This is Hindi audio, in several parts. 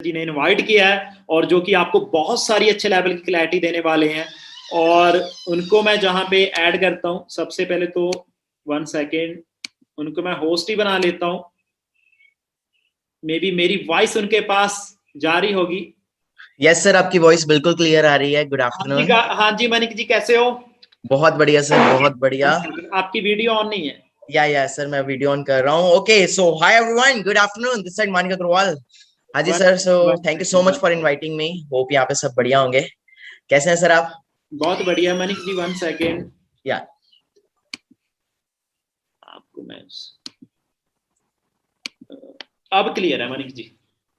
जी ने इनवाइट किया है और जो कि आपको बहुत सारी अच्छे लेवल की क्लैरिटी देने वाले हैं। और उनको मैं जहां पे ऐड करता हूं, सबसे पहले तो 1 सेकेंड, उनको मैं होस्ट ही बना लेता हूं। मे बी मेरी वॉइस उनके पास जा रही होगी। यस सर, आपकी वॉइस बिल्कुल क्लियर आ रही है। गुड हाँ जी, आफ्टरनून। हाँ जी मनिक जी, कैसे हो? बहुत बढ़िया सर, बहुत बढ़िया। आपकी वीडियो ऑन नहीं है। या सर, मैं वीडियो ऑन कर रहा हूँ। Okay, so hi everyone, good afternoon, this side Manik Agarwal. हाँ जी one sir, so one thank you so second, much for inviting me. Hope यहाँ पे सब बढ़िया होंगे। कैसे हैं सर आप? बहुत बढ़िया मनिक जी, 1 सेकेंड। या आपको मैं अब क्लियर है मनिक जी।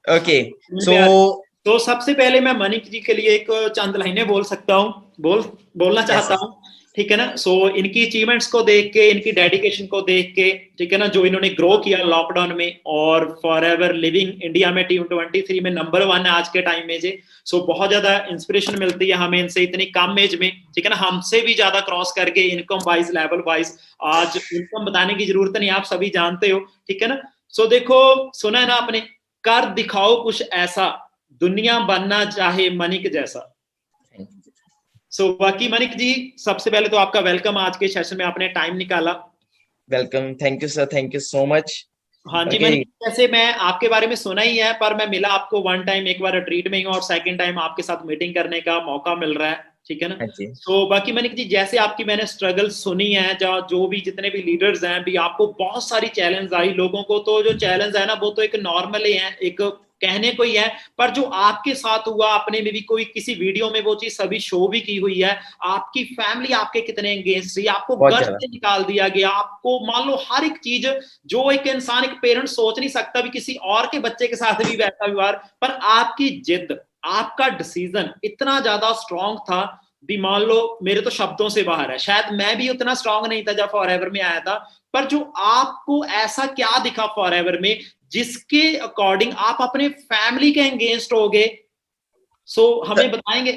ओके, इन सो पे आ रहे। तो सबसे पहले मैं मनिक जी के लिए एक चंद लाइनें बोल सकता हूँ, बोलना यस चाहता सर। हूँ। ठीक है ना? सो इनकी अचीवमेंट्स को देख के, इनकी डेडिकेशन को देख के, ठीक है ना, जो इन्होंने ग्रो किया लॉकडाउन में और फॉर एवर लिविंग इंडिया में T23 में नंबर 1 है आज के टाइम में जी। सो बहुत ज्यादा इंस्पिरेशन मिलती है हमें इनसे, इतनी कम एज में, ठीक है ना, हमसे भी ज्यादा क्रॉस करके इनकम वाइज, लेवल वाइज। आज इनकम बताने की जरूरत नहीं, आप सभी जानते हो, ठीक है ना। सो देखो, सुना है ना आपने, कर दिखाओ कुछ ऐसा, दुनिया बनना चाहे मनिक जैसा। बाकी मनिक जी, सबसे पहले तो आपका वेलकम, आज के सेशन में आपने टाइम निकाला। Welcome, thank you sir, thank you so much. हाँ जी ओके। मनिक, जैसे मैं आपके बारे में सुना ही है, पर मैं मिला आपको 1 टाइम, एक बार रिट्रीट में ही हूँ, और सेकंड टाइम आपके साथ मीटिंग करने का मौका मिल रहा है, ठीक है ना। हाँ जी। बाकी मनिक जी, जैसे आपकी मैंने स्ट्रगल सुनी है, जो भी जितने भी लीडर्स हैं भी, आपको बहुत सारी चैलेंज आई। लोगों को तो जो चैलेंज है ना, वो तो एक नॉर्मल ही है, एक कहने को ही है, पर जो आपके साथ हुआ, आपने में भी कोई किसी वीडियो में वो चीज सभी शो भी की हुई है। आपकी फैमिली आपके कितने एंगेज थी, आपको बहुत घर ज्यादा। से निकाल दिया गया, आपको मान लो हर एक चीज, जो एक इंसान, एक पेरेंट सोच नहीं सकता भी किसी और के बच्चे के साथ भी वैसा व्यवहार, पर आपकी जिद, आपका डिसीजन इतना ज्यादा स्ट्रांग था भी, मान लो मेरे तो शब्दों से बाहर है, शायद मैं भी उतना स्ट्रांग नहीं था जब फॉरएवर में आया था। पर जो आपको ऐसा क्या दिखा फॉरएवर में, जिसके अकॉर्डिंग आप अपने फैमिली के एंगेंस्ट हो गए। हमें बताएंगे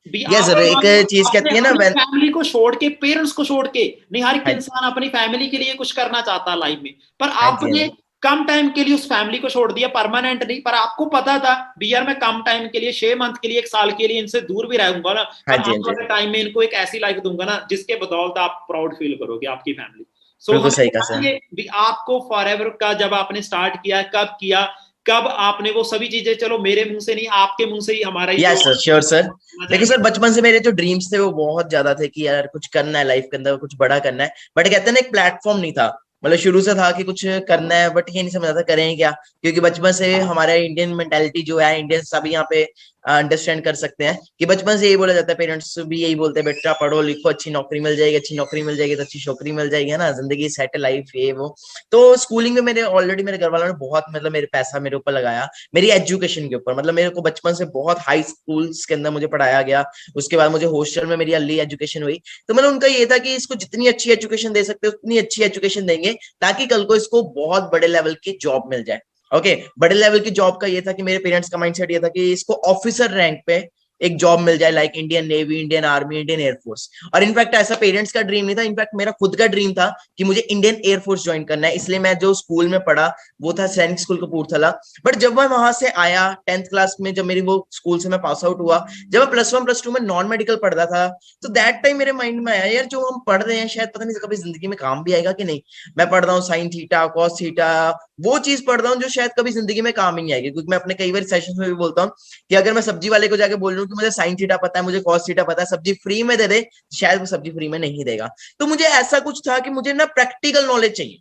भी, यस आप सर, एक मान लो चीज अपने कहती है ना, अपनी वेन। फैमिली को छोड़ के, पेरेंट्स को छोड़ के, नहीं हर एक हाँ इंसान अपनी फैमिली के लिए कुछ करना चाहता है लाइफ में, पर हाँ जी, हाँ आपने जी। कम टाइम के लिए उस फैमिली को छोड़ दिया, परमानेंट नहीं, पर आपको पता था भी यार मैं कम टाइम के लिए, 6 मंथ के लिए, 1 साल के लिए इनसे दूर भी रहूंगा ना, हाँ पर जी, हाँ आने जी। वाले टाइम में इनको एक ऐसी लाइफ दूंगा ना जिसके बदौलत आप प्राउड फील करोगे, आपकी फैमिली। बिल्कुल हमें सही कहा सर। बताइए भी, आपको फॉरएवर का जब आपने स्टार्ट किया, कब किया, कब आपने वो सभी चीजें, चलो मेरे मुंह से नहीं, आपके मुंह से ही हमारा ही जो यस सर, श्योर सर। सुनना देखो चाहेंगे। सर, बचपन से मेरे जो ड्रीम्स थे वो बहुत ज्यादा थे कि यार कुछ करना है लाइफ के अंदर, कुछ बड़ा करना है। बट कहते हैं ना, एक प्लेटफॉर्म नहीं था। मतलब शुरू से था कि कुछ करना है, बट ये नहीं समझ आता करें क्या। क्योंकि बचपन से हमारे इंडियन मेंटालिटी जो है, इंडियन सभी यहाँ पे अंडरस्टैंड कर सकते हैं कि बचपन से यही बोला जाता है, पेरेंट्स भी यही बोलते हैं, बेटा पढ़ो लिखो, अच्छी नौकरी मिल जाएगी, अच्छी नौकरी मिल जाएगी तो अच्छी छोकरी मिल जाएगी, है ना, जिंदगी सेट, लाइफ ये वो। तो स्कूलिंग में मेरे ऑलरेडी मेरे घर वालों ने बहुत, मतलब मेरे पैसा मेरे ऊपर लगाया, मेरी एजुकेशन के ऊपर। मतलब मेरे को बचपन से बहुत हाई स्कूल्स के अंदर मुझे पढ़ाया गया। उसके बाद मुझे हॉस्टल में मेरी अर्ली एजुकेशन हुई। तो मतलब उनका ये था कि इसको जितनी अच्छी एजुकेशन दे सकते हो उतनी अच्छी एजुकेशन देंगे, ताकि कल को इसको बहुत बड़े लेवल की जॉब मिल जाए। ओके, बड़े लेवल की जॉब का ये था कि मेरे पेरेंट्स का माइंडसेट ये था कि इसको ऑफिसर रैंक पे एक जॉब मिल जाए, like Indian navy, Indian army, Indian air force. और इनफैक्ट ऐसा पेरेंट्स का ड्रीम नहीं था, इनफैक्ट मेरा खुद का ड्रीम था कि मुझे इंडियन एयरफोर्स ज्वाइन करना है। इसलिए मैं जो स्कूल में पढ़ा वो था सैनिक स्कूल कपूरथला। बट जब मैं वहां से आया 10th क्लास में, जब मेरी वो स्कूल से मैं पास आउट हुआ, जब मैं +1 +2 में नॉन मेडिकल पढ़ता था, तो दैट टाइम मेरे माइंड में आया, यार जो हम पढ़ रहे हैं शायद पता नहीं कभी जिंदगी में काम भी आएगा कि नहीं। मैं पढ़ रहा हूँ साइन थीटा, कॉस थीटा, वो चीज पढ़ रहा हूँ जो शायद कभी जिंदगी में काम ही नहीं आएगी। क्योंकि मैं अपने कई बार सेशंस में भी बोलता हूँ कि अगर मैं सब्जी वाले को जाके बोल रहा हूँ कि मुझे साइन थीटा पता है, मुझे कॉस थीटा पता है, सब्जी फ्री में दे दे, शायद वो सब्जी फ्री में नहीं देगा। तो मुझे ऐसा कुछ था कि मुझे ना प्रैक्टिकल नॉलेज चाहिए,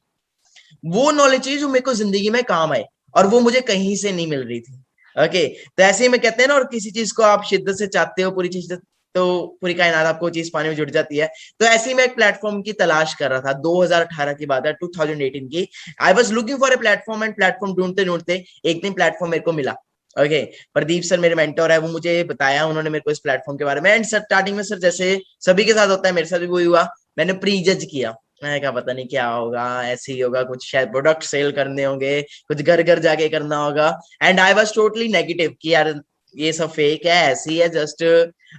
वो नॉलेज चाहिए जो मेरे को जिंदगी में काम आए, और वो मुझे कहीं से नहीं मिल रही थी। ओके, तो ऐसे ही में कहते हैं ना, और किसी चीज को आप शिद्दत से चाहते हो, पूरी चीज, तो पूरी कायनात आपको चीज पाने में जुट जाती है। तो ऐसे ही मैं एक प्लेटफॉर्म की तलाश कर रहा था, 2018 की बात है, 2018 की। I was looking for a platform, and platform ढूंढते ढूंढते एक दिन प्लेटफॉर्म मेरे को मिला। ओके, प्रदीप सर मेरे मेंटर है, वो मुझे बताया उन्होंने मेरे को इस प्लेटफॉर्म के बारे में। एंड स्टार्टिंग में सर जैसे सभी के साथ होता है, मेरे साथ भी वही हुआ, मैंने प्री जज किया। मैं क्या, पता नहीं क्या होगा, ऐसे ही होगा, कुछ शायद प्रोडक्ट सेल करने होंगे, कुछ घर घर जाके करना होगा। And I was totally negative कि यार ये सब फेक है, ऐसे ही है, जस्ट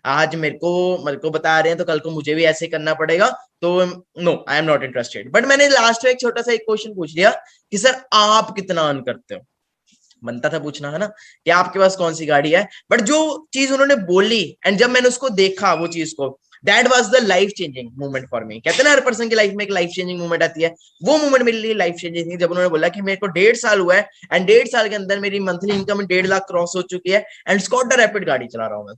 आज मेरे को बता रहे हैं तो कल को मुझे भी ऐसे करना पड़ेगा। तो no, I am not interested. But मैंने लास्ट में एक छोटा सा एक क्वेश्चन पूछ लिया कि सर आप कितना अर्न करते हो। बनता था पूछना, है ना, कि आपके पास कौन सी गाड़ी है। बट जो चीज उन्होंने बोली एंड जब मैंने उसको देखा वो चीज को, that was the life changing moment for me. कहते हैं ना हर पर्सन की लाइफ में एक लाइफ चेंजिंग मोमेंट आती है, वो मोमेंट मेरे लिए लाइफ चेंजिंग थी जब उन्होंने बोला कि मेरे को 1.5 साल हुआ है एंड 1.5 साल के अंदर मेरी मंथली इनकम 1.5 लाख क्रॉस हो चुकी है एंड स्कॉडा रैपिड गाड़ी चला रहा हूँ मैं।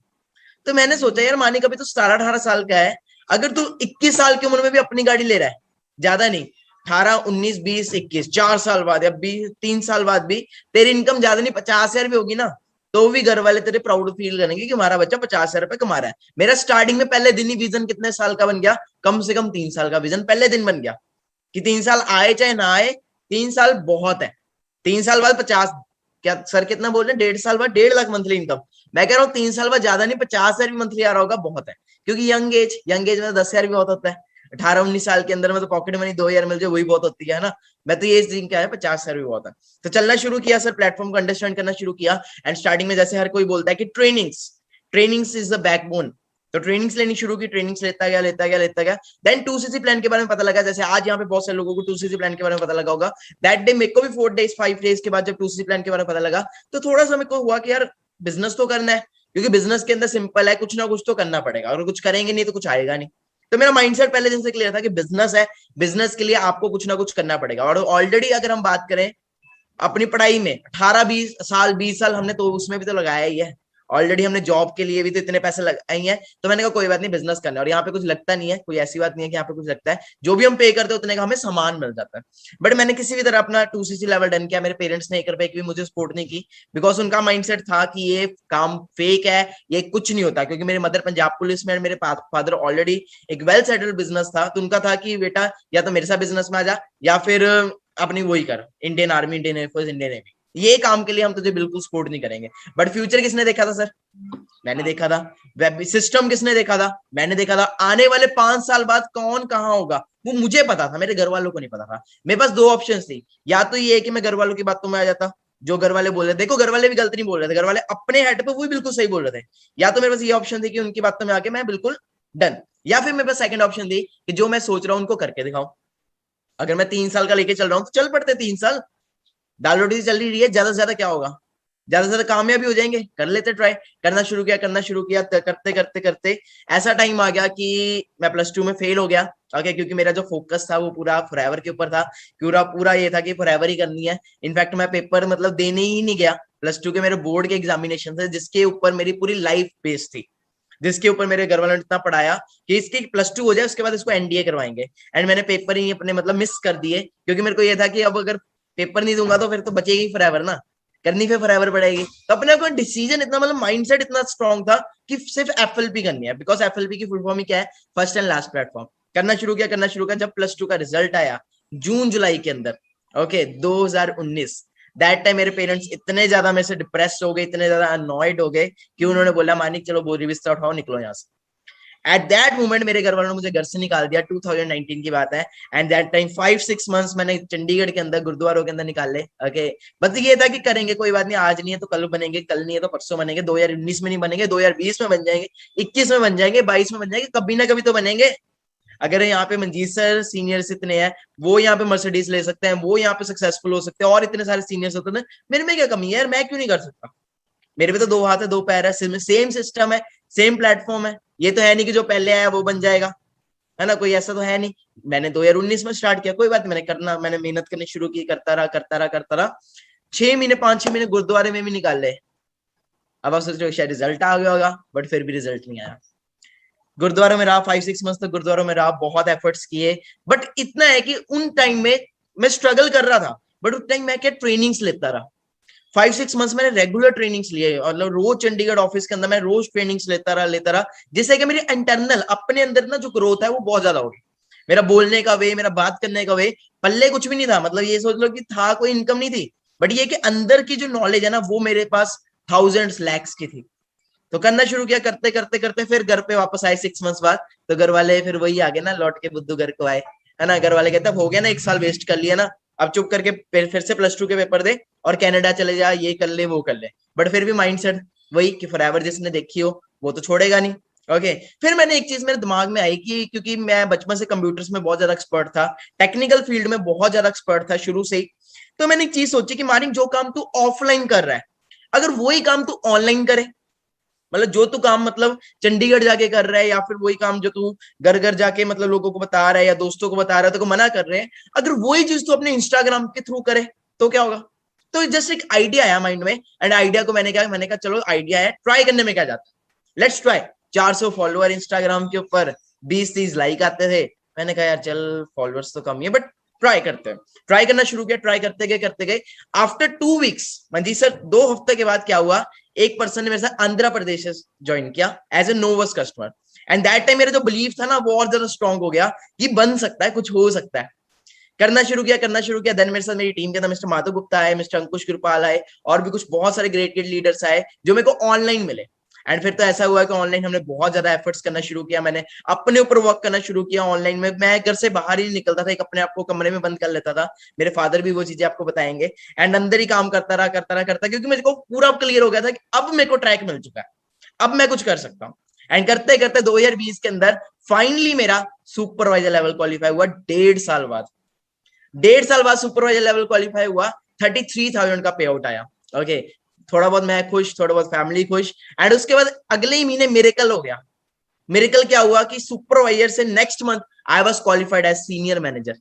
तो मैंने सोचा यार मानिक अभी तो 17-18 साल का है, अगर तू 21 साल की उम्र में भी अपनी गाड़ी ले रहा है, ज्यादा नहीं, 18, 19, 20, 21, 4 साल बाद या 3 साल बाद भी तेरी इनकम ज्यादा नहीं 50,000 भी होगी ना, तो भी घर वाले तेरे प्राउड फील करेंगे कि हमारा बच्चा 50,000 रुपए कमा रहा है। मेरा स्टार्टिंग में पहले दिन ही विजन कितने साल का बन गया, कम से कम 3 साल का विजन पहले दिन बन गया कि 3 साल आए चाहे ना आए, 3 साल बहुत है। 3 साल बाद 50, क्या सर कितना बोल रहे हैं, 1.5 साल बाद 1.5 लाख मंथली इनकम। मैं कह रहा हूँ 3 साल बाद ज्यादा नहीं 50,000 भी मंथली आ रहा होगा बहुत है, क्योंकि यंग एज में 10,000 भी बहुत होता है। 18-19 साल के अंदर में तो पॉकेट मनी 2,000 मिल जाए वही बहुत होती है ना। मैं तो ये दिन क्या है 50,000 भी बहुत है। तो चलना शुरू किया सर, प्लेटफॉर्म को अंडरस्टैंड करना शुरू किया एंड स्टार्टिंग में जैसे हर कोई बोलता है कि ट्रेनिंग्स इज द बैकबोन, तो ट्रेनिंग्स लेनी शुरू की, ट्रेनिंग्स लेता गया। देन 2cc प्लान के बारे में पता लगा, जैसे आज यहाँ पे बहुत सारे लोगों को 2cc प्लान के बारे में पता लगा होगा। दैट डे मेरे को भी 4 डेज 5 डेज के बाद जब 2cc प्लान के बारे में पता लगा तो थोड़ा सा मेरे को हुआ कि यार बिजनेस तो करना है, क्योंकि बिजनेस के अंदर सिंपल है, कुछ ना कुछ तो करना पड़ेगा, और कुछ करेंगे नहीं तो कुछ आएगा नहीं। तो मेरा माइंडसेट पहले दिन से क्लियर था कि बिजनेस है, बिजनेस के लिए आपको कुछ ना कुछ करना पड़ेगा। और ऑलरेडी अगर हम बात करें अपनी पढ़ाई में 18-20 साल 20 साल हमने तो उसमें भी तो लगाया ही है, ऑलरेडी हमने जॉब के लिए भी तो इतने पैसे लगाए हैं। तो मैंने कहा कोई बात नहीं बिजनेस करना है, और यहाँ पे कुछ लगता नहीं है, कोई ऐसी बात नहीं है कि यहाँ पे कुछ लगता है, जो भी हम पे करते हैं उतने का हमें सामान मिल जाता है। बट मैंने किसी भी तरह अपना 2cc लेवल डन किया, मेरे पेरेंट्स ने 1 रुपए की भी मुझे सपोर्ट नहीं की, बिकॉज उनका माइंडसेट था कि ये काम फेक है, ये कुछ नहीं होता, क्योंकि मेरी मदर पंजाब पुलिस में, मेरे फादर ऑलरेडी एक वेल सेटल्ड बिजनेस था, तो उनका था कि बेटा या तो मेरे साथ बिजनेस में आ जा या फिर अपनी वही कर, Indian army, Indian air force, Indian navy, ये काम के लिए हम तुझे बिल्कुल सपोर्ट नहीं करेंगे। बट फ्यूचर किसने देखा था सर, मैंने देखा था। वेब सिस्टम किसने देखा था, मैंने देखा था। आने वाले 5 साल बाद कौन कहाँ होगा वो मुझे पता था, मेरे घर वालों को नहीं पता था। मेरे पास 2 ऑप्शन थी, या तो ये कि मैं घर वालों की बातों में आ जाता, जो घर वाले बोल रहे थे, देखो घर वाले भी गलत नहीं बोल रहे थे, घर वाले अपने हेड पे वो भी बिल्कुल सही बोल रहे थे। या तो मेरे पास ये ऑप्शन थी कि उनकी बातों में आके मैं बिल्कुल डन, या फिर मेरे पास सेकंड ऑप्शन थी कि जो मैं सोच रहा हूँ उनको करके दिखाऊं। अगर मैं 3 साल का लेके चल रहा हूँ तो चल पड़ते 3 साल, दाल रोटी चल रही है, ज्यादा से ज्यादा क्या होगा, ज्यादा से ज्यादा कामयाबी हो जाएंगे, कर लेते ट्राई। करना शुरू किया करते करते करते ऐसा टाइम आ गया कि मैं +2 में फेल हो गया। ओके, क्योंकि मेरा जो फोकस था वो पूरा फॉरएवर के ऊपर था, पूरा ये था कि फॉरएवर ही करनी है। इनफैक्ट मैं पेपर मतलब देने ही नहीं गया। +2 के मेरे बोर्ड के एग्जामिनेशन थे जिसके ऊपर मेरी पूरी लाइफ बेस्ड थी, जिसके ऊपर मेरे घर वालों ने इतना पढ़ाया कि इसकी +2 हो जाए उसके बाद इसको एनडीए करवाएंगे। एंड मैंने पेपर ही अपने मतलब मिस कर दिए, क्योंकि मेरे को ये था कि अब अगर पेपर नहीं दूंगा तो फिर तो बचेगी फॉरएवर ना, करनी फिर फॉरएवर पड़ेगी। तो अपने को डिसीजन इतना मतलब माइंडसेट इतना स्ट्रांग था कि सिर्फ एफएलपी करनी है, बिकॉज एफएलपी की फुल फॉर्म ही क्या है, फर्स्ट एंड लास्ट प्लेटफॉर्म। करना शुरू किया। जब +2 का रिजल्ट आया जून जुलाई के अंदर, ओके 2019, दैट टाइम मेरे पेरेंट्स इतने ज्यादा मेरे से डिप्रेस हो गए, इतने ज्यादा अनॉयड हो गए कि उन्होंने बोला मानिक चलो बोरी बिस्तर उठाओ निकलो यहाँ से। एट दैट मोमेंट मेरे घर वालों ने मुझे घर से निकाल दिया। 2019 की बात है। एंड दैट टाइम 5-6 मंथ्स मैंने चंडीगढ़ के अंदर गुरुद्वारों के अंदर निकाले। ओके, बस ये था कि करेंगे कोई बात नहीं, आज नहीं है तो कल बनेंगे, कल नहीं है तो परसों बनेंगे, 2019 में नहीं बनेंगे, 2020 में बन जाएंगे, 21 में बन जाएंगे, 22 में बन जाएंगे, कभी ना कभी तो बनेंगे। अगर यहाँ पे मंजीत सर सीनियर्स इतने हैं, वो यहाँ पे मर्सिडीज ले सकते हैं, वो यहाँ पे सक्सेसफुल हो सकते हैं, और इतने सारे सीनियर्स होते हैं, मेरे में क्या कमी है यार, मैं क्यों नहीं कर सकता। मेरे पे तो 2 हाथ है 2 पैर है, सेम सिस्टम है, सेम प्लेटफॉर्म है। ये तो है नहीं कि जो पहले आया वो बन जाएगा, है ना, कोई ऐसा तो है नहीं। मैंने 2019 में स्टार्ट किया, कोई बात नहीं, मैंने मेहनत करनी शुरू की, करता रहा 6 महीने 5-6 महीने गुरुद्वारे में भी निकाल ले। अब आप सोच रहे हो शायद रिजल्ट आ गया होगा, बट फिर भी रिजल्ट नहीं आया। गुरुद्वारा में रहा 5-6 मंथ तक, गुरुद्वारा में रहा, बहुत एफर्ट्स किए। बट इतना है कि उन टाइम में मैं स्ट्रगल कर रहा था, बट उस टाइम मैं क्या ट्रेनिंग्स लेता रहा। 5-6 मंथ्स मैंने रेगुलर ट्रेनिंग्स लिए, मतलब रोज चंडीगढ़ ऑफिस के अंदर मैं रोज ट्रेनिंग्स लेता रहा, जिससे कि मेरी इंटरनल अपने अंदर ना जो ग्रोथ है वो बहुत ज्यादा होगी। मेरा बोलने का वे, मेरा बात करने का वे, पल्ले कुछ भी नहीं था, मतलब ये सोच लो कि था कोई इनकम नहीं थी, बट ये कि अंदर की जो नॉलेज है ना वो मेरे पास थाउजेंड्स लैक्स की थी। तो करना शुरू किया, करते फिर घर पे वापस आए 6 मंथ्स बाद। तो घर वाले फिर वही आ गए ना, लौट के बुद्धू घर को आए, है ना। घर वाले कहते हो गया ना, 1 साल वेस्ट कर लिया ना, अब चुप करके फिर से +2 के पेपर दे और कनाडा चले जा, ये कर ले वो कर ले। बट फिर भी माइंडसेट वही कि फॉरएवर जिसने देखी हो वो तो छोड़ेगा नहीं। ओके, फिर मैंने एक चीज मेरे दिमाग में आई कि क्योंकि मैं बचपन से कंप्यूटर्स में बहुत ज्यादा एक्सपर्ट था, टेक्निकल फील्ड में बहुत ज्यादा एक्सपर्ट था शुरू से ही, तो मैंने एक चीज सोची कि मानिक जो काम तू ऑफलाइन कर रहा है, अगर वही काम तू ऑनलाइन करे, मतलब जो तू काम मतलब चंडीगढ़ जाके कर रहा है, या फिर वही काम जो तू घर घर जाके मतलब लोगों को बता रहा है या दोस्तों को बता रहा है, तो को मना कर रहे हैं, अगर वही चीज तू अपने इंस्टाग्राम के थ्रू करे तो क्या होगा? तो जस्ट एक आइडिया आया माइंड में, एंड आइडिया को मैंने कहा चलो आइडिया है, ट्राई करने में क्या जाता है, लेट्स ट्राई। 400 फॉलोअर इंस्टाग्राम के ऊपर, 20-30 लाइक आते थे। मैंने कहा यार चल फॉलोअर्स तो कम ही है बट ट्राई करते हैं। ट्राई करना शुरू किया, ट्राई करते गए। आफ्टर 2 वीक्स, मंजीत सर 2 हफ्ते के बाद क्या हुआ, एक पर्सन ने मेरे साथ आंध्र प्रदेश से ज्वाइन किया as a novice customer, and that time मेरा जो बिलीव था ना वो और ज्यादा स्ट्रॉन्ग हो गया कि बन सकता है, कुछ हो सकता है। करना शुरू किया। देन मेरे साथ मेरी टीम के अंदर मिस्टर माधव गुप्ता आए, मिस्टर अंकुश कृपाल आए, और भी कुछ बहुत सारे ग्रेट लीडर्स आए जो मेरे को ऑनलाइन मिले। एंड फिर तो ऐसा हुआ कि ऑनलाइन हमने बहुत ज्यादा एफर्ट्स करना शुरू किया, मैंने अपने ऊपर वर्क करना शुरू किया ऑनलाइन में। मैं घर से बाहर ही नहीं निकलता था, एक अपने आप को कमरे में बंद कर लेता था। मेरे फादर भी वो चीजें आपको बताएंगे। एंड अंदर ही काम करता रहा, क्योंकि मेरे को पूरा क्लियर हो गया था कि अब मेरे को ट्रैक मिल चुका है, अब मैं कुछ कर सकता हूँ। एंड करते करते 2020 के अंदर फाइनली मेरा सुपरवाइजर लेवल क्वालिफाई हुआ। 1.5 साल बाद सुपरवाइजर लेवल क्वालिफाई हुआ। 33,000 का पे आउट आया। ओके, थोड़ा बहुत मैं खुश, थोड़ा बहुत फैमिली खुश। एंड उसके बाद अगले ही महीने मिरेकल हो गया। मिरेकल क्या हुआ कि सुपरवाइजर से next month I was qualified as senior manager.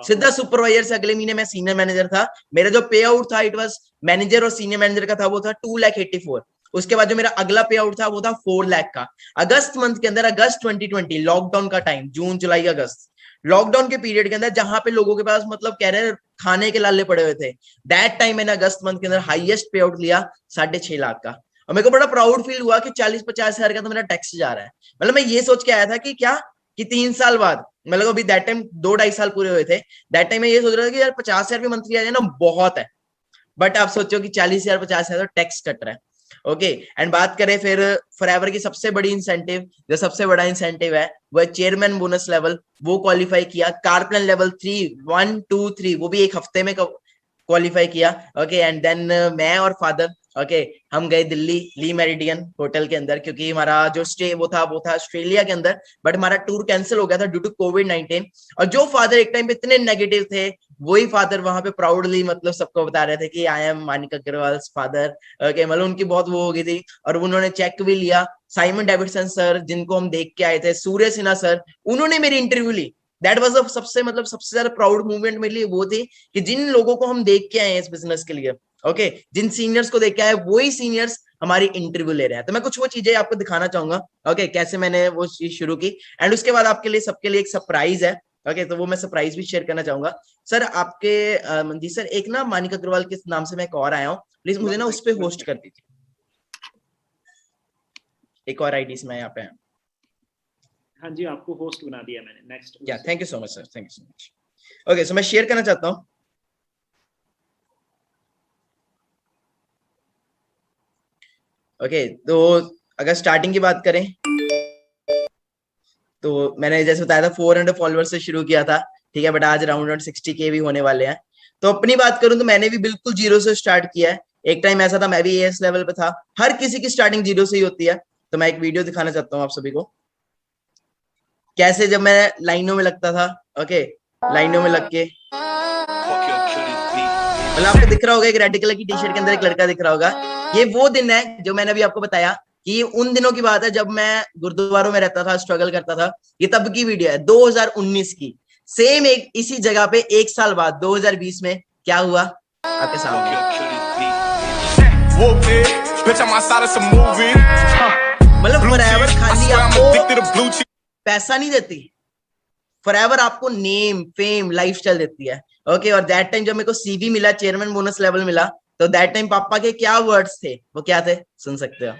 सीधा सुपरवाइजर से अगले महीने मैं सीनियर मैनेजर था। मेरा जो पे आउट था, इट वाज मैनेजर और सीनियर मैनेजर का था, वो था 2,84,000। उसके बाद जो मेरा अगला पे आउट था वो था 4 लाख का। अगस्त मंथ के अंदर, अगस्त 2020, लॉकडाउन का टाइम, जून जुलाई अगस्त, लॉकडाउन के पीरियड के अंदर जहां पे लोगों के पास मतलब कह रहे हैं खाने के लाले पड़े हुए थे, दैट टाइम मैंने अगस्त मंथ के अंदर हाईएस्ट पे आउट लिया 6.5 लाख का। और मेरे को बड़ा प्राउड फील हुआ कि 40-50 हजार का तो मेरा टैक्स जा रहा है। मतलब मैं ये सोच के आया था कि क्या कि 3 साल बाद, मतलब अभी दैट टाइम 2-2.5 साल पूरे हुए थे, दैट टाइम मैं ये सोच रहा था कि यार 50 हजार भी मंथली आ जाए ना बहुत है। बट आप सोचो कि 40,000 50,000 तो टैक्स कट रहा है। ओके, एंड बात करें फिर फॉरएवर की सबसे बड़ी इंसेंटिव, जो सबसे बड़ा इंसेंटिव है वो चेयरमैन बोनस लेवल, वो क्वालिफाई किया। कार प्लान लेवल 3, 1, 2, 3 वो भी एक हफ्ते में क्वालिफाई किया। ओके, एंड देन मैं और फादर हम गए दिल्ली ली मेरिडियन होटल के अंदर, क्योंकि हमारा जो स्टे वो था ऑस्ट्रेलिया के अंदर, बट हमारा टूर कैंसिल हो गया था ड्यू टू कोविड-19। और जो फादर एक टाइम पे इतने नेगेटिव थे, वही फादर वहां पे प्राउडली मतलब सबको बता रहे थे कि I am Manik Agarwal father. Okay, मतलब उनकी बहुत वो हो गई थी, और उन्होंने चेक भी लिया। साइमन डेविडसन सर, जिनको हम देख के आए थे, सूर्य सिन्हा सर, उन्होंने मेरी इंटरव्यू ली। दैट वाज द सबसे ज्यादा प्राउड मूवमेंट मेरे लिए वो थी कि जिन लोगों को हम देख के आए हैं इस बिजनेस के लिए, जिन सीनियर्स को देख के आए, वही सीनियर्स हमारी इंटरव्यू ले रहे हैं। तो मैं कुछ वो चीजें आपको दिखाना चाहूंगा, कैसे मैंने वो चीज शुरू की। एंड उसके बाद आपके लिए सबके लिए एक सरप्राइज है। तो वो मैं सरप्राइज भी शेयर करना चाहूंगा। सर आपके मंजीत सर, एक ना मानिक अग्रवाल के नाम से मैं एक और आया हूँ, प्लीज मुझे ना उस पर होस्ट कर दीजिए। एक और आईडी में यहाँ पे है। हाँ जी, आपको होस्ट बना दिया मैंने। Next. Yeah thank you so much sir, thank you so much. Okay, so मैं शेयर करना चाहता हूँ। ओके, तो अगर स्टार्टिंग की बात करें तो मैंने जैसे बताया था 400 फॉलोअर्स से शुरू किया था, ठीक है, बट आज अराउंड 60K भी होने वाले हैं। तो अपनी बात करूं तो मैंने भी बिल्कुल जीरो से स्टार्ट किया है। एक टाइम ऐसा था, मैं भी एएस लेवल पे था। हर किसी की स्टार्टिंग जीरो से ही होती है। तो मैं एक वीडियो दिखाना चाहता हूँ आप सभी को, कैसे जब मैं लाइनों में लगता था। लाइनों में लग के, मतलब आपको दिख रहा होगा एक रेड कलर की टी शर्ट के अंदर एक लड़का दिख रहा होगा। ये वो दिन है जो मैंने अभी आपको बताया कि ये उन दिनों की बात है जब मैं गुरुद्वारों में रहता था, स्ट्रगल करता था। ये तब की वीडियो है, 2019 की। सेम एक इसी जगह पे 1 साल बाद 2020 में क्या हुआ आपके सामने। मतलब फॉरएवर खाली आपको पैसा नहीं देती, फॉरएवर आपको नेम, फेम, लाइफस्टाइल देती है। और दैट टाइम जब मेरे को सीवी मिला, चेयरमैन बोनस लेवल मिला, तो दैट टाइम पापा के क्या वर्ड्स थे, वो क्या थे, सुन सकते हो।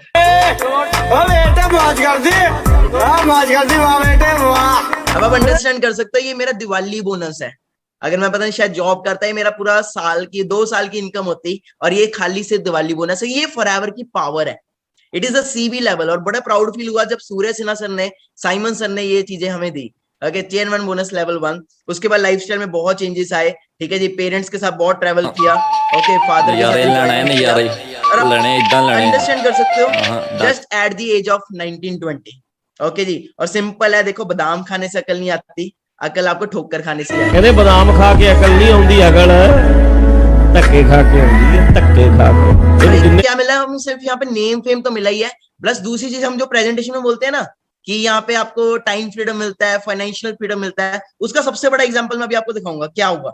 अब आप अंडरस्टैंड कर सकते हो, ये मेरा दिवाली बोनस है। अगर मैं पता नहीं शायद जॉब करता है, मेरा पूरा साल की 2 साल की इनकम होती, और ये खाली से दिवाली बोनस है। ये फॉरएवर की पावर है। It is a CV level. और बड़ा प्राउड फील हुआ जब सूर्य सिन्हा सर ने, साइमन सर ने ये चीजें हमें दी। Chairman bonus level 1। उसके बाद लाइफस्टाइल में बहुत चेंजेस आए, ठीक है जी। पेरेंट्स के साथ बहुत ट्रैवल किया। फादर अंडरस्टैंड कर सकते हो, just at the age of 19-20। जी, और सिंपल है, देखो बादाम खाने से अकल नहीं आती, अकल आपको ठोकर खाने से आएगी। कहते बादाम खा के अकल नहीं आउंदी, अकल धक्के खा के आउंदी है, धक्के खा के। क्या मिला है हमें? सिर्फ यहाँ पे नेम फेम तो मिला ही है, प्लस दूसरी चीज हम जो प्रेजेंटेशन में बोलते हैं ना कि यहाँ पे आपको टाइम फ्रीडम मिलता है, फाइनेंशियल फ्रीडम मिलता है, उसका सबसे बड़ा एग्जांपल मैं अभी आपको दिखाऊंगा। क्या हुआ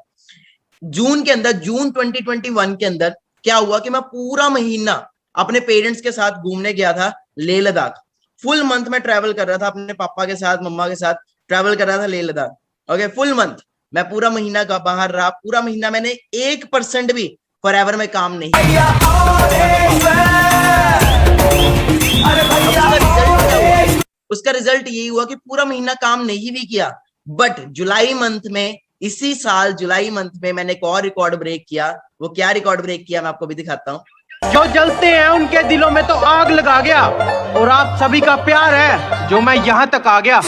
जून के अंदर, जून 2021 के अंदर क्या हुआ कि मैं पूरा महीना अपने पेरेंट्स के साथ घूमने गया था लेह लद्दाख। फुल मंथ में ट्रैवल कर रहा था अपने पापा के साथ, मम्मा के साथ ट्रैवल कर रहा था Leh Ladakh. Okay, full month मैं पूरा महीना का बाहर रहा, पूरा महीना मैंने 1% भी फॉरएवर में काम नहीं किया। उसका रिजल्ट यही हुआ कि पूरा महीना काम नहीं भी किया, बट जुलाई मंथ में, इसी साल जुलाई मंथ में मैंने एक और रिकॉर्ड ब्रेक किया। वो क्या रिकॉर्ड ब्रेक किया मैं आपको भी दिखाता हूँ। जो जलते हैं उनके दिलों में तो आग लगा गया, और आप सभी का प्यार है जो मैं यहाँ तक आ गया।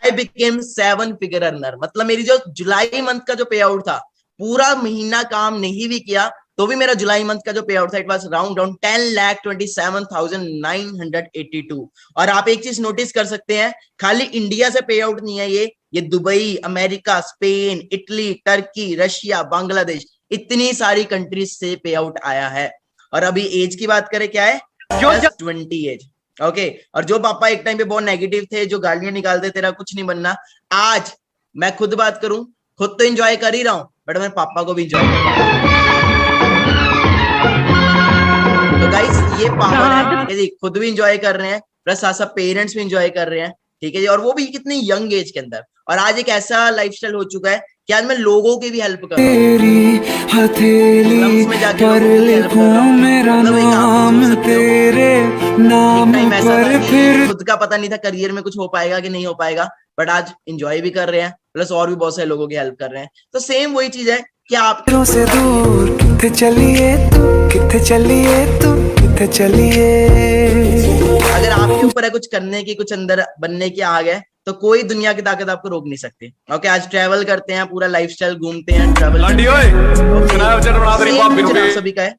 I became 7 figure earner। मतलब मेरी जो जुलाई मंथ का जो पे आउट था, पूरा महीना काम नहीं भी किया तो भी मेरा जुलाई मंथ का जो पे आउट था, इट वाज राउंड डाउन 10,27,982। और आप एक चीज नोटिस कर सकते हैं, खाली इंडिया से पे आउट नहीं है ये Dubai, America, Spain, Italy, Turkey, Russia, Bangladesh, इतनी सारी कंट्रीज से पे आउट आया है। और अभी एज की बात करें, क्या है? Just 20 as. ओके, और जो पापा एक टाइम पे बहुत नेगेटिव थे, जो गालियां निकालते तेरा कुछ नहीं बनना, आज मैं खुद बात करूं, खुद तो एंजॉय कर ही रहा हूं, बट मैं पापा को भी एंजॉय कर रहा हूं। तो गाइस ये पावर है, ठीक है, खुद भी एंजॉय कर रहे हैं, प्लस साथ साथ पेरेंट्स भी एंजॉय कर रहे हैं, ठीक है जी, और वो भी कितनी यंग एज के अंदर। और आज एक ऐसा लाइफस्टाइल हो चुका है कि आज मैं लोगों की भी हेल्प कर रहा हूँ, में जाके लोगों की हेल्प कर रहा हूँ। मतलब एक आप सोच सकते हो, एक टाइम ऐसा था कि खुद का पता नहीं था करियर में कुछ हो पाएगा कि नहीं हो पाएगा, बट आज एंजॉय भी कर रहे हैं, प्लस और भी बहुत सारे लोगों की हेल्प कर रहे हैं। तो सेम वही चीज है कि आप से दूर किथे चलिए तू, किथे चलिए तू, किथे चलिए। अगर आपके ऊपर है कुछ करने की, कुछ अंदर बनने की आग है, तो कोई दुनिया की ताकत आपको रोक नहीं सकती। ओके, आज ट्रैवल करते हैं, पूरा लाइफस्टाइल घूमते हैं, ट्रैवल सभी का है,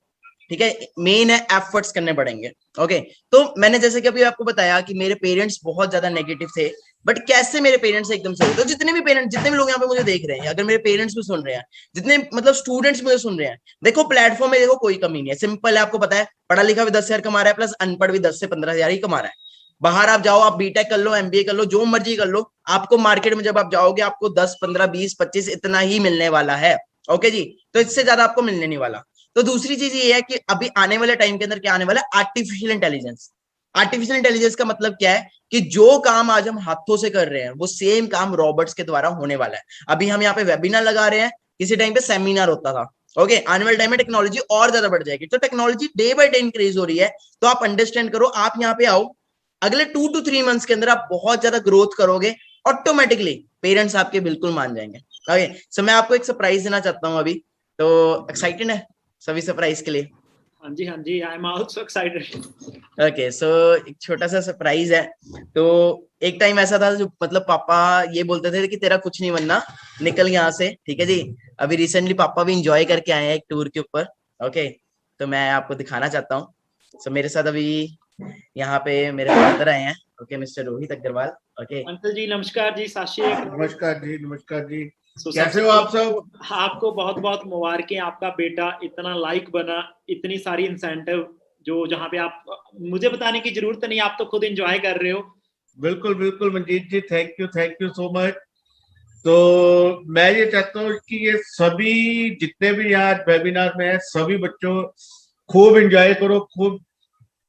ठीक है। मेन है एफर्ट्स करने पड़ेंगे। ओके, तो मैंने जैसे कि अभी आपको बताया कि मेरे पेरेंट्स बहुत ज्यादा नेगेटिव थे, बट कैसे मेरे पेरेंट्स एकदम से, तो जितने भी पेरेंट्स, जितने भी लोग यहाँ पे मुझे देख रहे हैं, अगर मेरे पेरेंट्स भी सुन रहे हैं, जितने मतलब स्टूडेंट्स मुझे सुन रहे हैं, देखो प्लेटफॉर्म में देखो कोई कमी नहीं है, सिंपल है, आपको पता है, पढ़ा लिखा भी 10,000 कमा रहा है, प्लस अनपढ़ भी 10 से 15,000 ही कमा रहा है। बाहर आप जाओ, आप बीटेक कर लो, एमबीए कर लो, जो मर्जी कर लो, आपको मार्केट में जब आप जाओगे आपको 10, 15, 20, 25 इतना ही मिलने वाला है। ओके जी, तो इससे ज्यादा आपको मिलने नहीं वाला। तो दूसरी चीज ये है कि अभी आने वाले टाइम के अंदर क्या आने वाला है? Artificial intelligence. आर्टिफिशियल इंटेलिजेंस का मतलब क्या है कि जो काम आज हम हाथों से कर रहे हैं, वो सेम काम रॉबोट्स के द्वारा होने वाला है। अभी हम यहाँ पे वेबिनार लगा रहे हैं, किसी टाइम पे सेमिनार होता था। ओके, आने वाले टाइम में टेक्नोलॉजी और ज्यादा बढ़ जाएगी, तो technology day by day increase हो रही है। तो आप अंडरस्टैंड करो, आप यहाँ पे आओ, अगले 2 to 3 मंथ्स के अंदर आप बहुत ज्यादा ग्रोथ करोगे, ऑटोमेटिकली पेरेंट्स आपके बिल्कुल मान जाएंगे। ओके, सो मैं आपको एक सरप्राइज देना चाहता हूँ अभी, तो एक्साइटेड है सभी सरप्राइज के लिए? हाँ जी, हाँ जी, I am also excited. Okay, so एक छोटा सा सरप्राइज है। तो एक टाइम ऐसा था जो मतलब पापा ये बोलते थे कि तेरा कुछ नहीं बनना, निकल यहाँ से, ठीक है जी। अभी रिसेंटली पापा भी इंजॉय करके आए हैं एक टूर के ऊपर। ओके, तो मैं आपको दिखाना चाहता हूँ। सो मेरे साथ अभी यहाँ पे मेरे फादर आए हैं, okay, mister Rohit Agarwal. Okay uncle ji नमस्कार जी, सत श्री अकाल। नमस्कार जी, नमस्कार जी, So, कैसे हो आप सब? आपको बहुत बहुत मुबारकें, आपका बेटा इतना लाइक बना, इतनी सारी इंसेंटिव जो जहाँ पे आप, मुझे बताने की जरूरत नहीं, आप तो खुद एंजॉय कर रहे हो। बिल्कुल बिल्कुल मंजीत जी, थैंक यू सो मच। तो मैं ये चाहता हूँ कि ये सभी जितने भी आज वेबिनार में है, सभी बच्चों खूब एंजॉय करो, खूब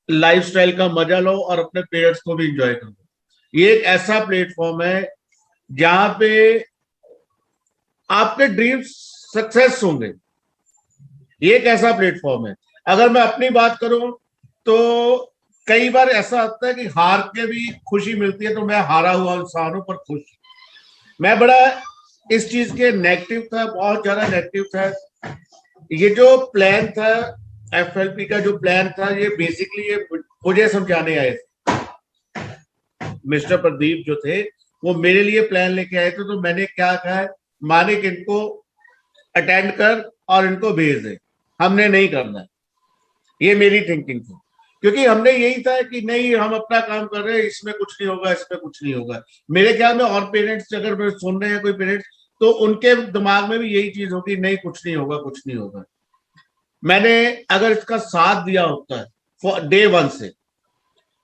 लाइफस्टाइल का मजा लो और अपने पेरेंट्स को भी एंजॉय करो। ये एक ऐसा प्लेटफॉर्म है जहाँ पे आपके ड्रीम्स सक्सेस होंगे। ये एक ऐसा प्लेटफॉर्म है। अगर मैं अपनी बात करूं तो कई बार ऐसा होता है कि हार के भी खुशी मिलती है, तो मैं हारा हुआ इंसानों पर खुश। मैं बड़ा इस चीज के नेगेटिव था, बहुत ज्यादा नेगेटिव था। ये जो प्लान था, एफएलपी का जो प्लान था, ये बेसिकली ये मुझे समझाने आए थे। मिस्टर प्रदीप जो थे वो मेरे लिए प्लान लेके आए थे। तो मैंने क्या कहा, मानिक इनको अटेंड कर और इनको भेज दे, हमने नहीं करना। ये मेरी थिंकिंग थी, क्योंकि हमने यही था कि नहीं हम अपना काम कर रहे हैं, इसमें कुछ नहीं होगा, इसमें कुछ नहीं होगा। मेरे ख्याल में और पेरेंट्स अगर मैं सुन रहे हैं कोई पेरेंट्स, तो उनके दिमाग में भी यही चीज होगी, नहीं कुछ नहीं होगा, कुछ नहीं होगा। मैंने अगर इसका साथ दिया होता है डे वन से,